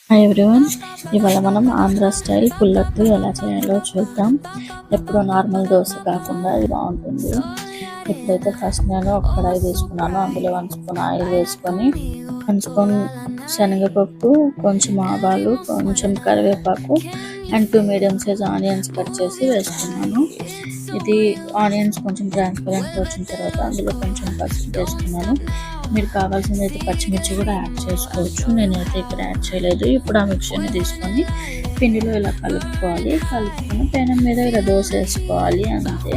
Hi everyone, ఇవాళ మనం Andhra style పుల్లట్టు ఎలా చేయాలో చూద్దాం. ఎప్పుడు నార్మల్ దోశ కాకుండా ఇది బాగుంటుంది. ఇప్పుడైతే ఫస్ట్ నేను ఒక కడాయి తీసుకున్నాను. అందులో 1 స్పూన్ ఆయిల్ వేసుకొని 1 స్పూన్ శనగపప్పు, కొంచెం ఆవాలు, కొంచెం కరివేపాకు and 2 medium size onions cut చేసి వేసుకున్నాను. ఇది ఆనియన్స్ కొంచెం ట్రాన్స్పరెంట్గా వచ్చిన తర్వాత అందులో కొంచెం పసుపు వేసుకున్నాను. మీరు కావాల్సింది అయితే పచ్చిమిర్చి కూడా యాడ్ చేసుకోవచ్చు. నేనైతే ఇక్కడ యాడ్ చేయలేదు. ఇప్పుడు ఆ మిక్చర్ని తీసుకొని పిండిలో ఇలా కలుపుకొని పెనం మీద ఇలా దోశ వేసుకోవాలి. అంతే,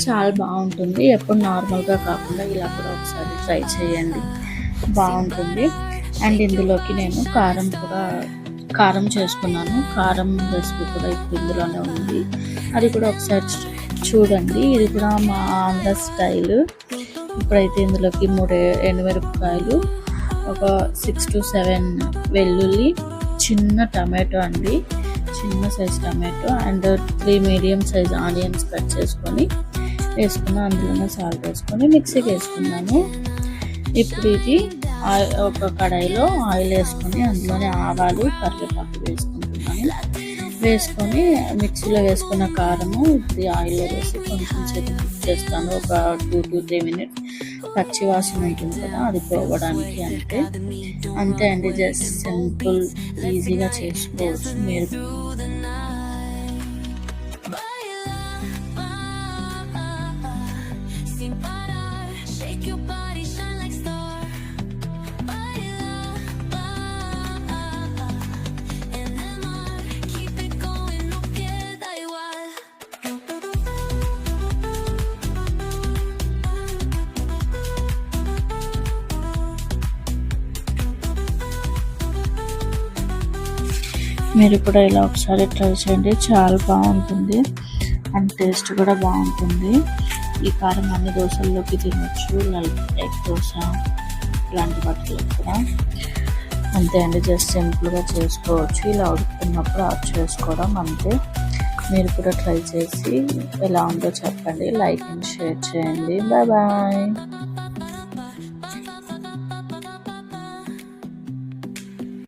చాలా బాగుంటుంది. ఎప్పుడు నార్మల్గా కాకుండా ఇలా కూడా ఒకసారి ట్రై చేయండి, బాగుంటుంది. అండ్ ఇందులోకి నేను కారం చేసుకున్నాను. కారం రెసిపీ కూడా ఇప్పుడు ఇందులోనే ఉంది, అది కూడా ఒకసారి చూడండి. ఇది కూడా మా ఆంధ్ర స్టైల్. ఇప్పుడైతే ఇందులోకి 3 ఎండుమిరపకాయలు, ఒక 6 to 7 వెల్లుల్లి, చిన్న టమాటో అండి, చిన్న size tomato and 3 medium size onions cut చేసుకొని వేసుకున్నాను. అందులోనే సాల్ట్ వేసుకొని మిక్సీకి వేసుకున్నాను. ఇప్పుడు ఇది ఒక కడాయిలో ఆయిల్ వేసుకొని అందులోనే ఆవాలు, కరివేపాకు వేసుకొని మిక్సీలో వేసుకున్న కారము ఇప్పుడు ఆయిల్లో వేసి కొంచెం సేపు మిక్స్ చేస్తాను. ఒక 2 to 3 మినిట్స్ పచ్చి వాసన ఉంటుంది కదా, అది పోవడానికి. అంతే అండి, జస్ట్ సింపుల్, ఈజీగా చేసుకోవచ్చు మీరు. మీరు కూడా ఇలా ఒకసారి ట్రై చేయండి, చాలా బాగుంటుంది అండ్ టేస్ట్ కూడా బాగుంటుంది. ఈ కారం అన్ని దోశల్లోకి తినొచ్చు, లైక్ ఎగ్ దోశ ఇలాంటి వాటిలో కూడా. అంతే అండి, జస్ట్ సింపుల్గా చేసుకోవచ్చు. ఇలా ఉడుకుతున్నప్పుడు ఆఫ్ చేసుకోవడం అంతే. మీరు కూడా ట్రై చేసి ఎలా ఉందో చెప్పండి, లైక్ అండ్ షేర్ చేయండి. Bye bye.